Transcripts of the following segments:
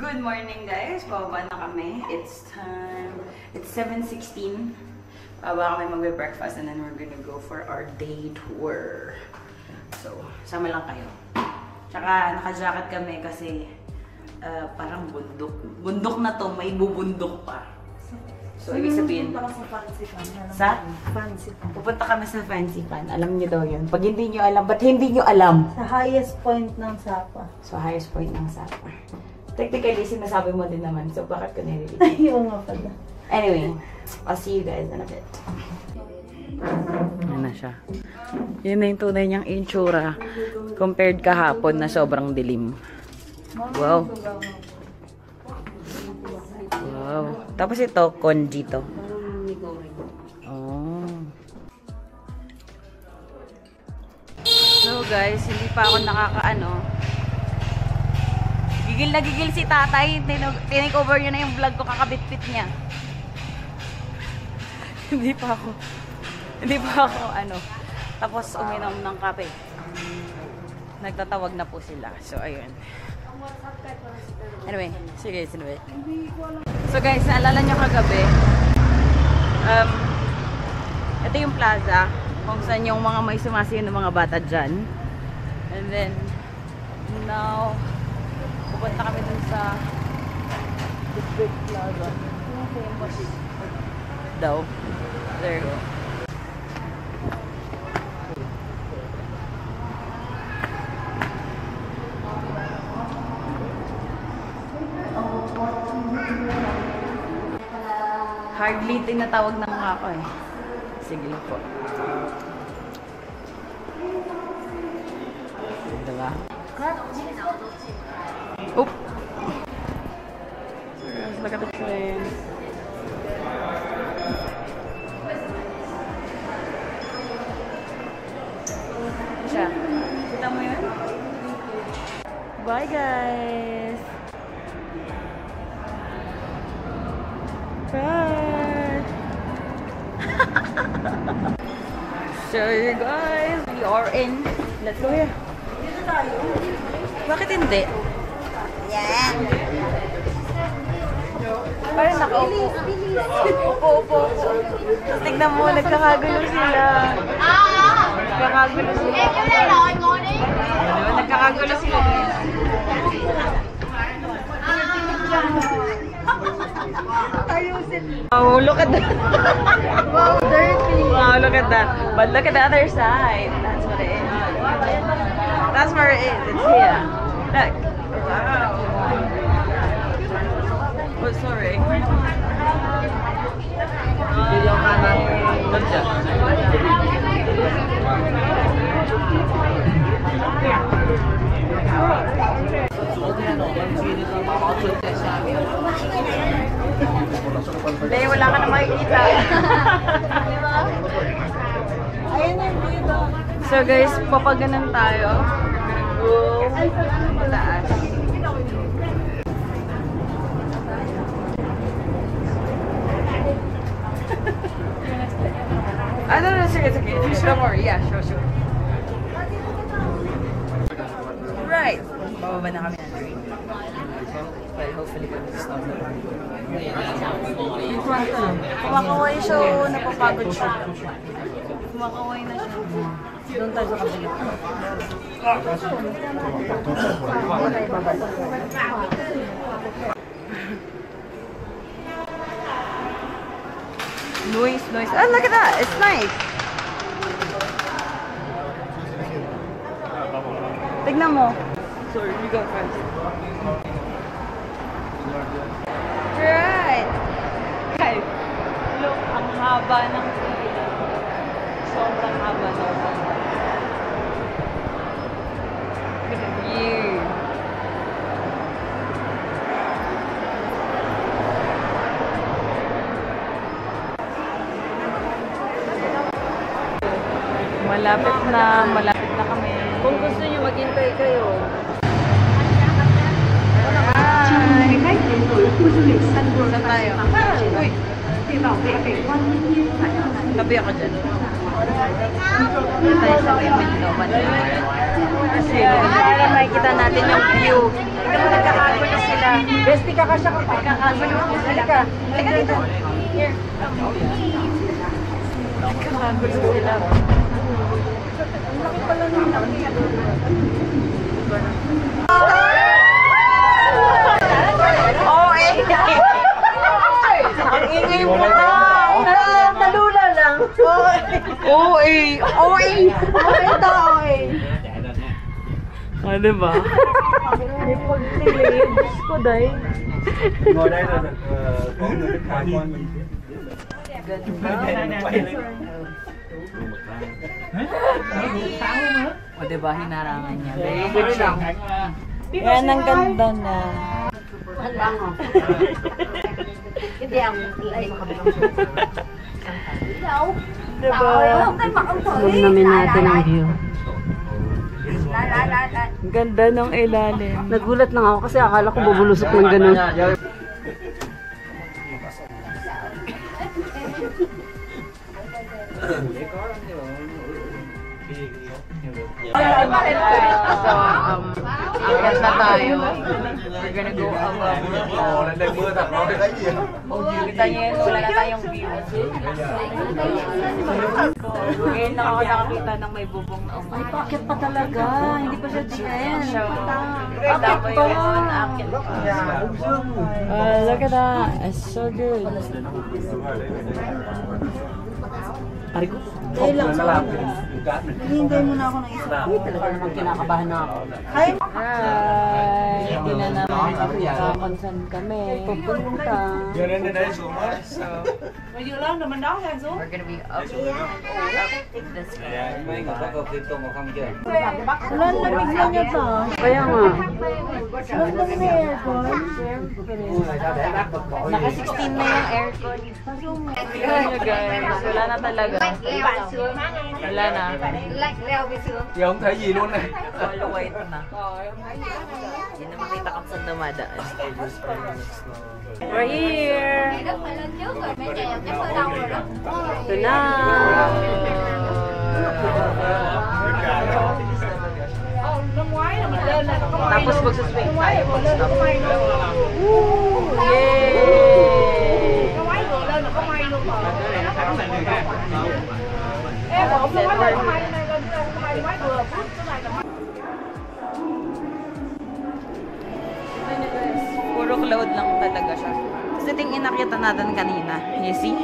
Good morning guys! Bababa na kami. It's 7:16. Bababa kami magbe-breakfast and then we're gonna go for our day tour. So, sama lang kayo. Tsaka naka-jacket kami kasi parang bundok. Bundok na to, may bubundok pa. So, ibig sabihin, sa Fancy Pan. Pupunta kami sa Fancy Pan. Alam niyo daw yun. Pag hindi niyo alam, ba't hindi niyo alam? Sa highest point ng Sapa. So, highest point ng Sapa. Technically, sinasabi mo din naman. So, bakit ko nililito? Ayaw nga pala. Anyway, I'll see you guys in a bit. Yan na siya. Yun na yung tunay niyang insura compared kahapon na sobrang dilim. Wow. Wow. Tapos ito, congee to. Oh. So guys, hindi pa ako nakakaano. Gigil na gigil si tatay. Tinake-over niya na yung vlog ko, kakabit-bit niya. Hindi pa ako ano. Tapos uminom ng kape. Nagtatawag na po sila. So ayun. Anyway, sige. So guys, naalala nyo kagabi, ito yung plaza kung saan yung mga may sumasayaw ng mga bata dyan. And then now pupunta kami dun sa the big plaza. Yung famous daw. There you go. Hardly tinatawag na nga ako eh. Sige lang po. Diba? Oop! So guys, look at the train. Siya. Kita mo yun? Bye guys! Bye! So you guys, we are in. Let's go here. Dito tayo. Bakit hindi? Yeah. Parang nakaupo. Upo. Tapos tignan mo, nagkakagulo sila. Nagkakagulo sila. Nagkakagulo sila. Oh, look at that. Wow, dirty. Wow, look at that. But look at the other side. That's what it is. That's where it is. It's here. Look. Wow. Oh, sorry. Hindi, wala ka na makikita. So guys, papaganan tayo. Go taas. No, sige. Don't worry. Yeah, sure. Right. Bababa na kami ng train. Well, hopefully we'll stop na. Kumakaway siya o napapagod siya? Kumakaway na siya. Doon tayo sa kabila. Noise. Oh, look at that. It's nice. Tignan mo. Sorry, we go first. Right. Guys, look, ang haba ng pila. Sobrang haba ng pila. Look at the view. Malapit na kami. Kung gusto niyo maghintay kayo. Saan tayo? Uy! Tabi ako dyan. Tayo sa may window. Para makikita natin yung view. Tignan mo, nagkakagulo sila. Bestie ka kasi kapag nagkakagulo sila. Halika dito. Here. Nagkakagulo sila. Ang laki pala nung ang ingay mo na! Nalula lang. OA! OA! Ah, diba? May pagtilig. Diyos ko, day. Ngồi đây là được có người bên ngoài coi mình. O diba, hinarangan niya. Very good siya. Yan, ang ganda na. Hindi ang ilay makabilang Diba? namin natin ang view. Ang ganda ng ilalim. Nagulat lang ako kasi akala ko bubulusok ng ganun. Akyat na tayo. We're gonna go above the clouds. Lên đây mưa thật nó thấy gì không? Kita niyo yun, wala na tayong view. Ngayon lang ako nakakita ng may bubong na umay. Bakit pa talaga? Hindi pa siya GN. Kita mo yun, akyat pa. Look at that. It's so good. Pari ko. Hihintay mo na ako ng isa. Uy, talaga naman kinakabahan na ako. Hi! Hi! Hindi na naman kung saan kami pupunta. Giờ lên đây xuống đó. We're gonna be up this way. Mấy người có cơm tôm mà không chưa? Wala, lamig lang niya to. Kaya nga. Wala naman na aircon. Naka 16 na yung aircon. Tignan nyo guys, wala na talaga. Wala na. Giờ không thấy gì luôn này. All white na. Hindi na makita kung saan dumadaan. We're here! Ito na! Tapos magsaswing tayo. Woo! Yay! Puro cloud lang talaga siya. Kasi ito yung inakita natin kanina. You see?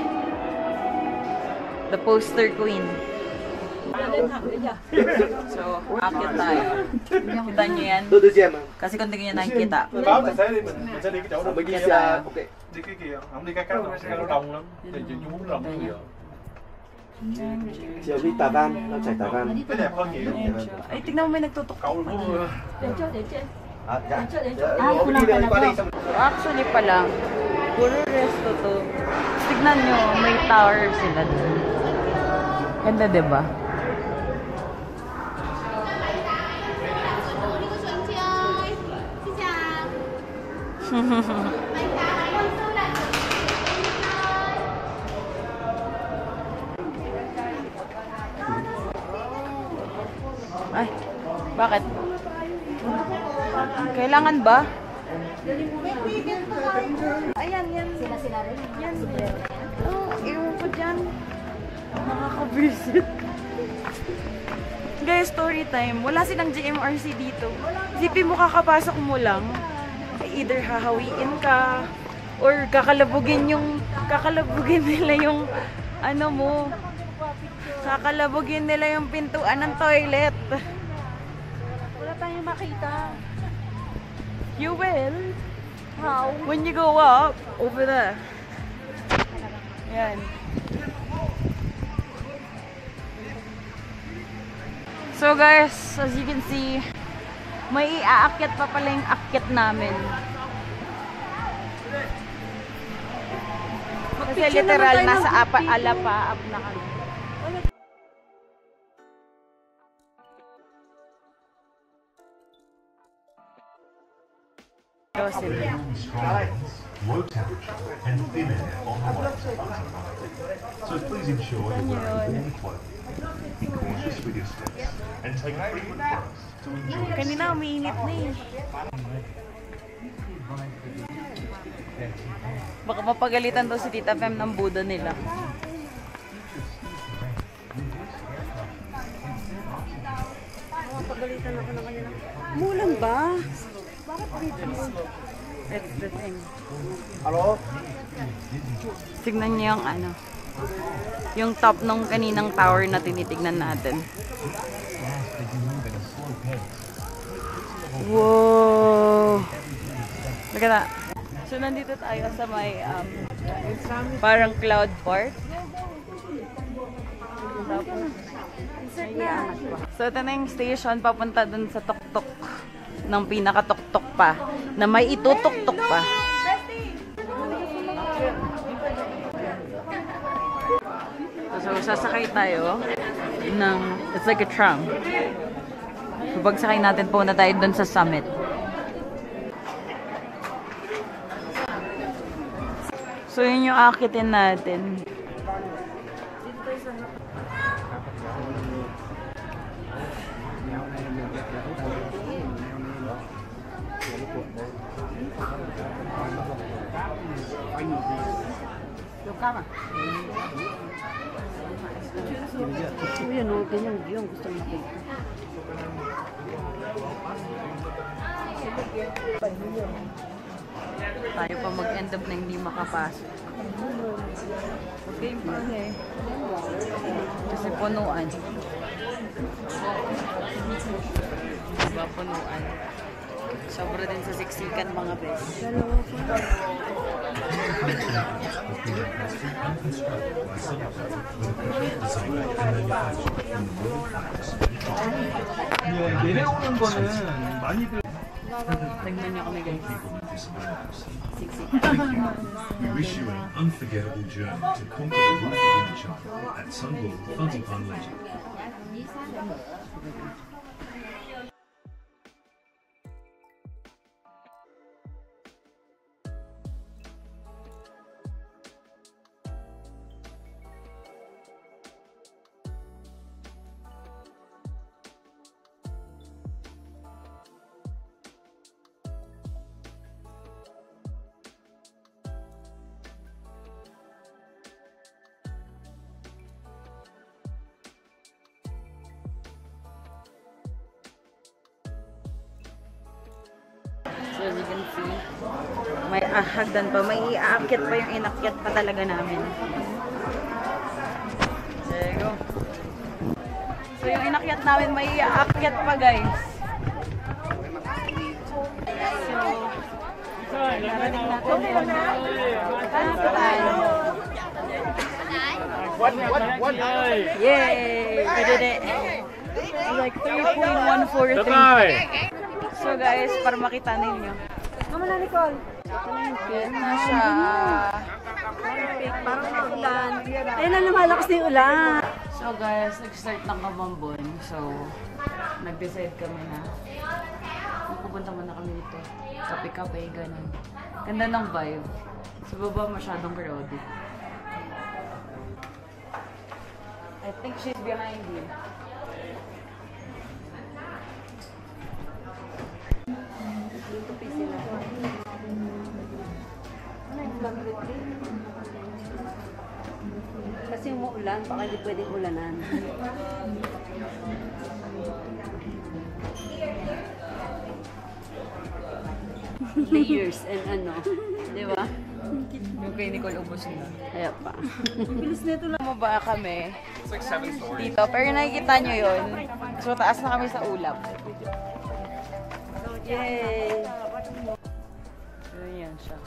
The poster queen. So, akit tayo. Kita nyo yan? Kasi kung hindi nyo nakikita. Báo tài xế đi mình sẽ đi cái chỗ đó. Bên kia xe, ok. Đi cái kia, không đi cái khác đâu, xe nó đông lắm. Thì chú muốn lòng cái gì vậy? Chiều đi Tà Văn, nó chảy Tà Văn. Cái đẹp hơn nhiều. Ay, tignan mo may nagtutok. Cậu đừng có À, dạ. Ay, Đi đi qua đi xong. Actually pa lang, puro resto to. Tignan nyo, may tower sila dun. Ganda, diba? Ay, bakit? Kailangan ba? Ayan, yan. Sila rin. Yan. Oh, iwan ko dyan. Nakaka-visit. Guys, story time. Wala silang GMRC dito. Isipin mo, kakapasok mo lang. Either hahawiin ka or kakalabugin nila yung ano mo. Kakalabugin nila yung pintuan ng toilet. Wala tayong makita. You will. How? When you go up, over there. Yan. So guys, as you can see, may iaakyat pa pala yung akyat namin. Kasi literal, nasa alapa up na kami. Low temperature and thin air on the way. So please ensure you're wearing warm clothing. Be cautious with your steps and take frequent breaks to enjoy the Kanina umiinit na eh. Baka mapagalitan daw si Tita Fem ng Buddha nila. Mapagalitan ako ng kanila. Mulan ba? That's the thing. Hello? Tignan niyo yung ano. Yung top nung kaninang tower na tinitignan natin. Wow! Look at that. So, nandito tayo sa may parang cloud park. So, ito na yung station papunta dun sa tuktok ng pinakatuktok pa na may itutuktok pa. So, sasakay tayo ng, it's like a tram. So, pagsakay natin, punta tayo dun sa summit. So, yun yung akitin natin. Yan o, ganyan yung gusto makita. Tayo pa mag-end up na hindi makapasok. Okay ba? Kasi punuan. Diba punuan? Sobra din sa siksikan mga bes. 내려오는 거는 많이들 Tignan niyo kami guys. We wish you an unforgettable journey to conquer the roof of inner China at Sunwoo Funny Fun Leisure. So as you can see, may hagdan pa, may iaakit pa yung inakyat pa talaga namin. There you go. So yung inakyat namin, may iaakit pa guys. So, narating natin yun. Yay! We did it! It's like 3.143. So guys, para makita ninyo. Mama na, Nicole. Yan na siya. Parang maulan. Ayun na, lumalakas na yung ulan. So guys, nag-start ng Kabambon. So, nag-decide kami na pupunta muna kami dito. Kape-kape, ganun. Ganda ng vibe. Sa baba masyadong crowded. I think she's behind you. Kasi umuulan, baka hindi pwedeng ulanan. Layers and ano, di ba? Yung kay Nicole ubos na. Kaya pa. Bilis nito lang. Mababa kami. Dito. Pero nakikita nyo yun. So, taas na kami sa ulap. Yay! So, yan siya.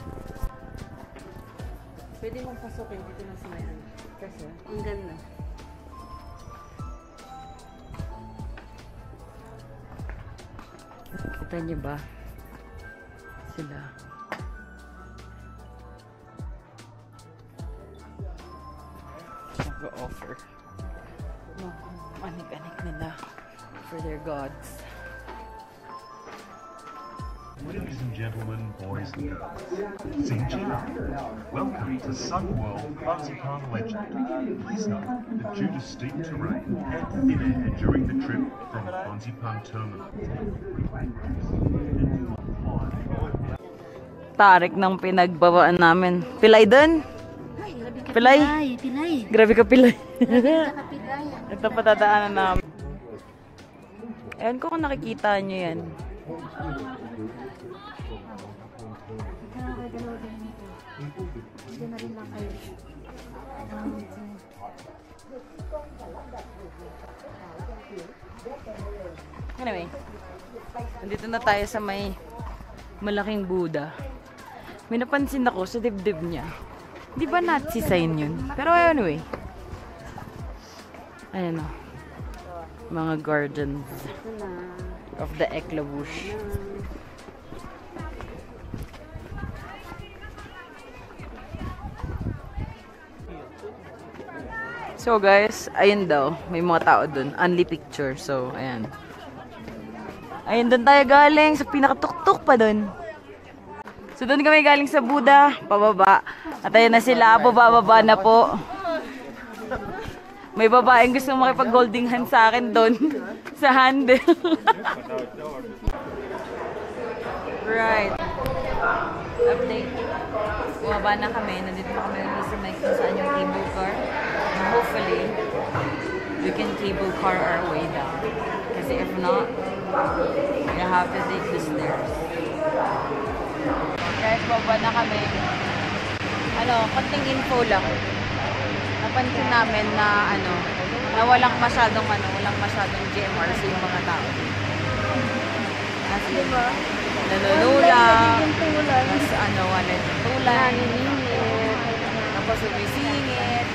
Pwede mong pasukin dito na sa mayan. Kasi, Ang ganda. kita nyo ba? Sila. Nag-offer. No, anik-anik nila for their gods. Ladies and gentlemen, boys and girls, Xinjiang, welcome to Sun World Marzipan Legend. Please note that due to steep terrain and thin air during the trip from Marzipan Terminal. Tarik ng pinagbabaan namin. Pilay dun? Pilay? Pilay. Grabe ka pilay. Pilay. Ito patadaanan namin. Ewan ko kung nakikita nyo yan. Anyway, nandito na tayo sa may malaking Buddha. May napansin ako sa dibdib niya. Di ba Nazi sign yun? Pero anyway. Ayan o. Mga guardians of the Eklabush. So guys, ayun daw. May mga tao dun. Only picture. So, ayan. Ayun dun tayo galing. Sa pinakatuktok pa dun. So dun kami galing sa Buddha. Pababa. At ayun na sila. Bababa na po. May babaeng gusto makipag-holding hand sa akin doon sa handle. Right. Update. Bumaba na kami. Nandito na kami sa may kung saan yung cable car. And hopefully, we can cable car our way down. Kasi if not, we have to take the stairs. Guys, bumaba na kami. Konting info lang. Napansin namin na na walang masyadong GMRC yung mga tao. As in, nanunula, mas tulan, tapos umisingit,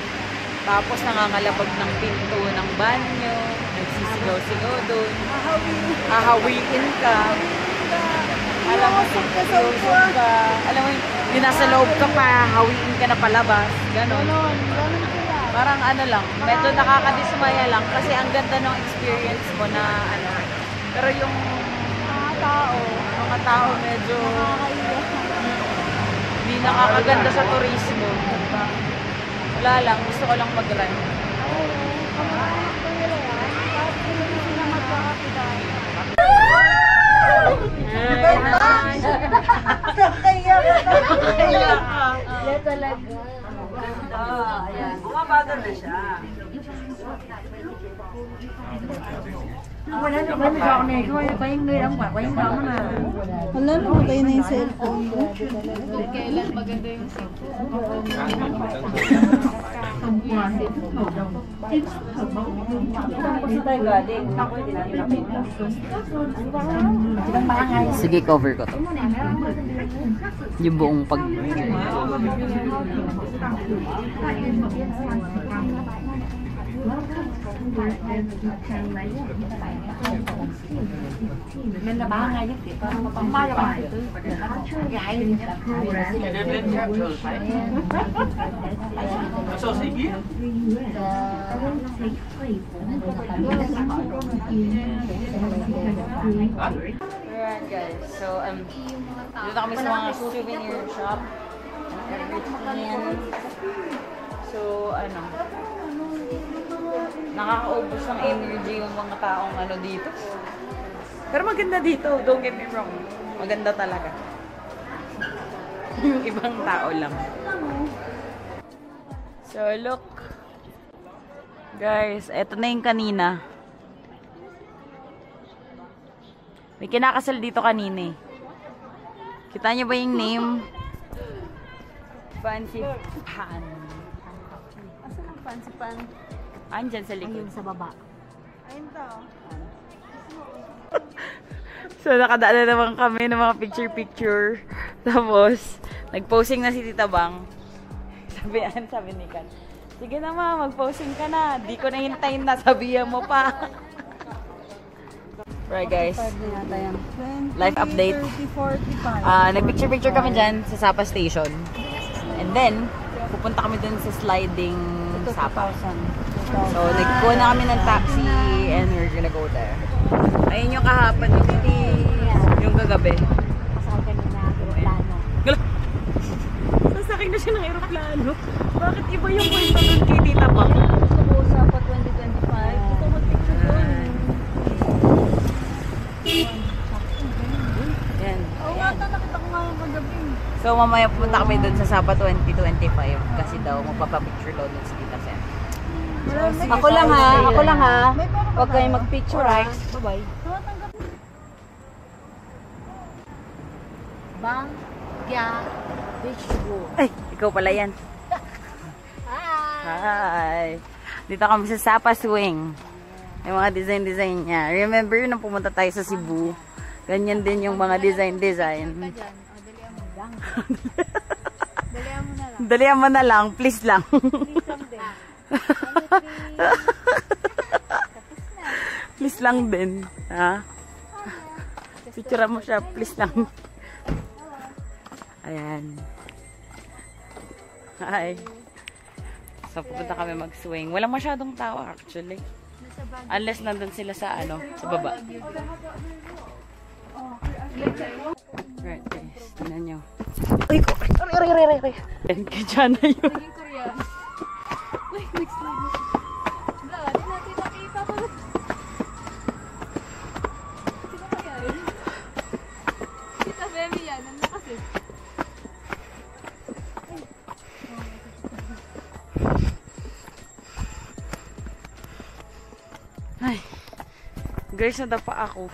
tapos nangangalabag ng pinto ng banyo, nagsisigaw-sigaw doon, hahawiin ka. Alam mo, yung nasa loob ka pa, hawiin ka na palabas. Ganon. Parang lang, medyo nakakadismaya lang kasi ang ganda ng experience mo na Pero yung mga tao medyo hindi nakakaganda sa turismo. Wala lang, gusto ko lang mag-run. Talaga. Ayan. Bumabagal na siya. Wala naman na ako na ito. Wala yung ngayon pa. Wala yung tama na. Wala naman kayo na yung cellphone. Kailan maganda yung cellphone? Sige, cover ko to. Yung buong pag... Alright guys, so dito kami sa mga souvenir shop. So nakakaubos ng energy yung mga taong dito. Pero maganda dito, don't get me wrong. Maganda talaga. Yung ibang tao lang. So look. Guys, eto na yung kanina. May kinakasal dito kanina eh. Kita niyo ba yung name? Fancy Pan. Asan ang fancy pan? Andyan sa likod. Ayun sa baba. Ayun to. So, nakadaan na naman kami ng mga picture-picture. Tapos, nag-posing na si Tita Bang. Sabi ni Kat, sige na ma, mag-posing ka na. Di ko na hintayin na, sabihan mo pa. Right guys, life update. 20, 45. Nag-picture-picture kami dyan sa Sapa Station. And then, pupunta kami dun sa sliding Sapa. So, nagkuha na kami ng taxi and we're gonna go there. Ayun yung kahapon, yung kagabi. Iba yung kwento dun kay Tita Pam. Gusto ko sa 2025. Gusto ko mag-picture doon. Yan. Oo nga, nakita ko nga kagabi. So mamaya pumunta kami dun sa Sapa 2025 kasi daw magpapapicture daw dun sa Tita Sen. Ako lang ha. May pera ba Huwag kayong tayo? mag-picture ha. Bye-bye. Bangkya Beach Road. Ay, ikaw pala yan. Hi! Dito kami sa Sapa Swing. Yung mga design niya. Remember nung pumunta tayo sa Cebu? Ganyan din yung mga design. Dalihan mo na lang. Dalihan mo na lang, please lang. Please lang din. Please lang din. Ha? Picture mo siya, please lang. Ayan. Hi. So, pupunta kami mag-swing. Walang masyadong tao actually. Unless nandun sila sa sa baba. Right, guys. Tignan nyo. Uy, aray. Yan, kaya na yun. Uy, next slide. Wala, di natin nakita ko. Sino kaya yun? Tita Bemi yan, ano kasi? Ay, guys, nadapa ako.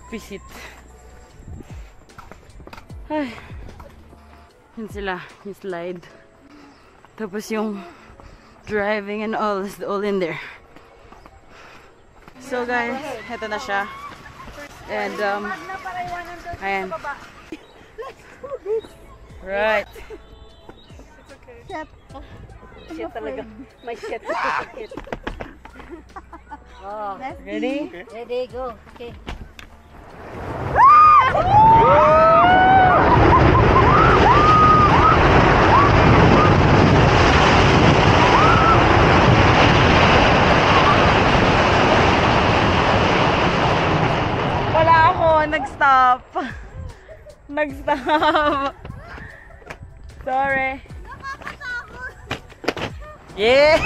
Visit. Ay, yun sila, yung slide. Tapos yung driving and all is all in there. So guys, eto na siya. And ayan. Right. Shit talaga. May shit. Oh, Ready? ready, go. Okay. Wala ako, nag-stop. Nag-stop. Sorry. Yeah.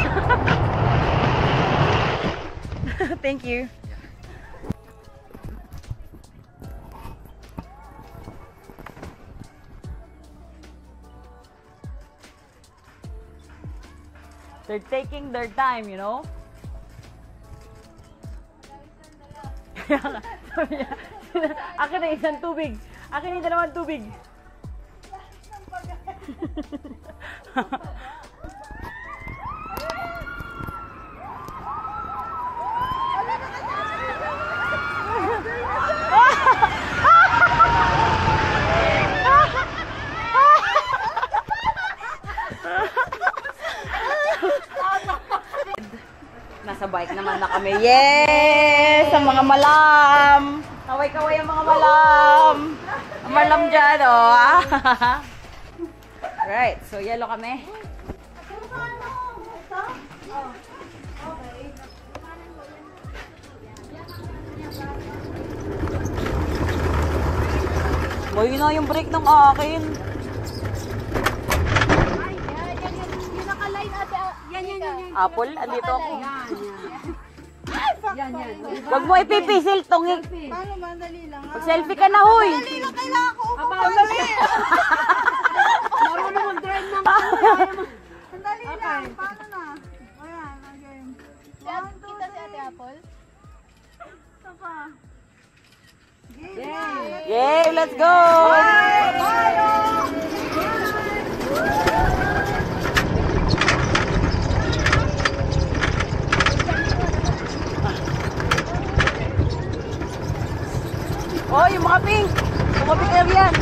Thank you. They're taking their time, you know? Akin na isang tubig. Akin yung dalawang tubig. Nasa bike naman na kami. Yes! Sa mga malam! Kaway-kaway ang mga malam! Ang malam dyan, oh! Right, so yellow kami. Boy, yun na yung brake ng akin. Yung naka-line ate, yan. Apple, andito ako. Yan. Huwag mo ipipisil tong Paano ba? Dali lang. Mag-selfie ka na, huy! Dali lang, kailangan ko. Dali. Marunong mag-drive ng Sandali lang. Paano na? Ayan, again. Kita si Ate Apple? Ito pa. Yay, let's go! Oh, yung mga pink! Tumapik na yan!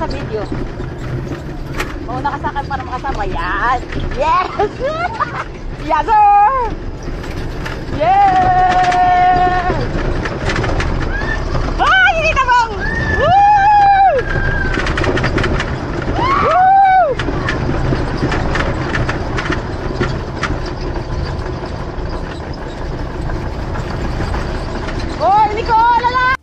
sa video. Mauna ka sa akin para makasama. Yan! Yes! Yes, sir! Yes! Ay! Hindi na bang! Woo! Woo! Oy, Nicole! Lala!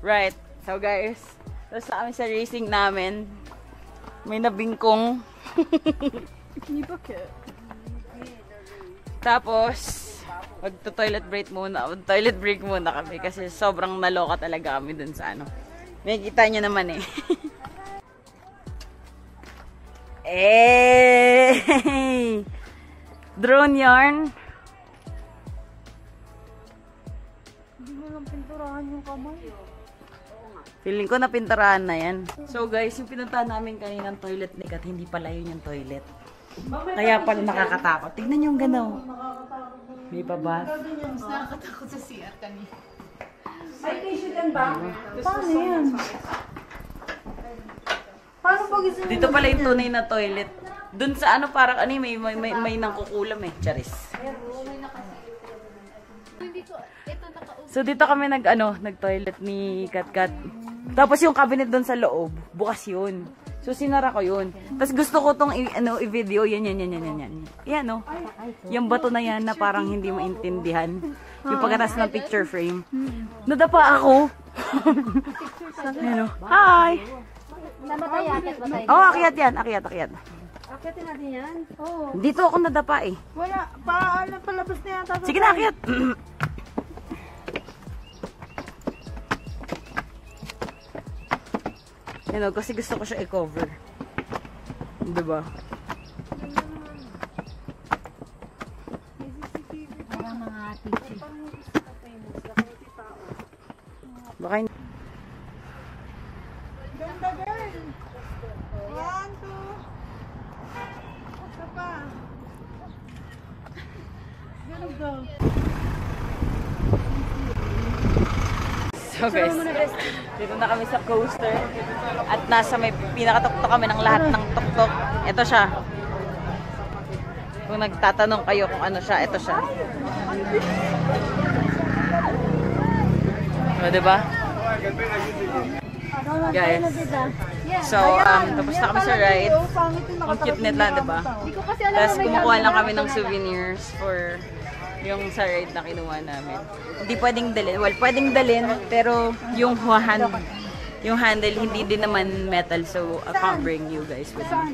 Right. So guys, tapos kami sa racing namin. May nabingkong. Tapos, magto-toilet break muna. Toilet break muna kami kasi sobrang naloka talaga kami dun sa ano. May kita nyo naman eh. Eh! Drone yarn. Hindi mo lang pinturahan yung kamay. Feeling ko napinturahan na yan. So guys, yung pinuntahan namin kaninang toilet ni Kat, hindi pala yun yung toilet. Kaya pala nakakatakot. Tignan yung ganaw. May babath. Nakakatakot sa CR kanina. Ay, tissue din ba? Paano yan? Paano pag isa Dito pala yung tunay na toilet. Dun sa ano, parang ano, may nangkukulam eh. Charis. Hindi ko, ito nakaupo. So dito kami nag-toilet ni Kat. Tapos yung cabinet dun sa loob, bukas yun. So, sinara ko yun. Tapos gusto ko tong i-video. Yan. Yan, no? Yung bato na yan na parang hindi maintindihan. Yung pagkatas ng picture frame. Nadapa ako. Ano? Hi! Saan ba tayo? Akit ba tayo? Oh, akyat yan. Akyat. Akitin natin yan? Oo. Dito ako nadapa eh. Wala, paano palabas na yata? Sige na, akyat. Yan o, kasi gusto ko siya i-cover. Diba? Parang mga teacher. Baka hindi. Ganda girl! 1, 2. Isa pa. Ganda. So guys, dito na kami sa coaster. At nasa may pinakatuktok kami ng lahat ng tuktok. Ito siya. Kung nagtatanong kayo kung ano siya, ito siya. O, diba? Guys. So, tapos na kami sa ride. Ang cute nila, diba? Hindi ko kasi alam Tapos na may kumukuha lang camera. kami ng souvenirs for yung sa ride na kinuha namin. Hindi pwedeng dalhin. Well, pwedeng dalhin, pero yung handle hindi din naman metal, so I can't bring you guys with me.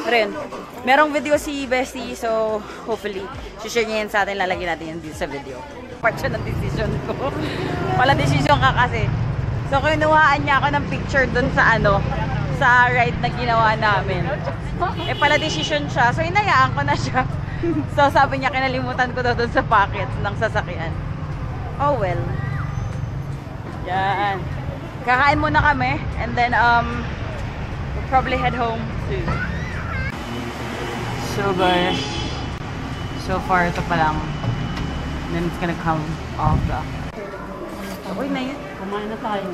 Pero yun, merong video si Bessie, so hopefully, share niya yan sa atin, lalagyan natin yan dito sa video. Part siya ng decision ko. Pala decision ka kasi. So, kinuhaan niya ako ng picture dun sa sa ride na ginawa namin. Eh pala decision siya, so inayaan ko na siya. So, sabi niya, kinalimutan ko daw dun sa pocket ng sasakyan. Oh well. Yan. Kakain muna kami, and then, we'll probably head home soon. So guys, so far ito pa lang. Then it's gonna come off the... Okay na yun. Kumain na tayo.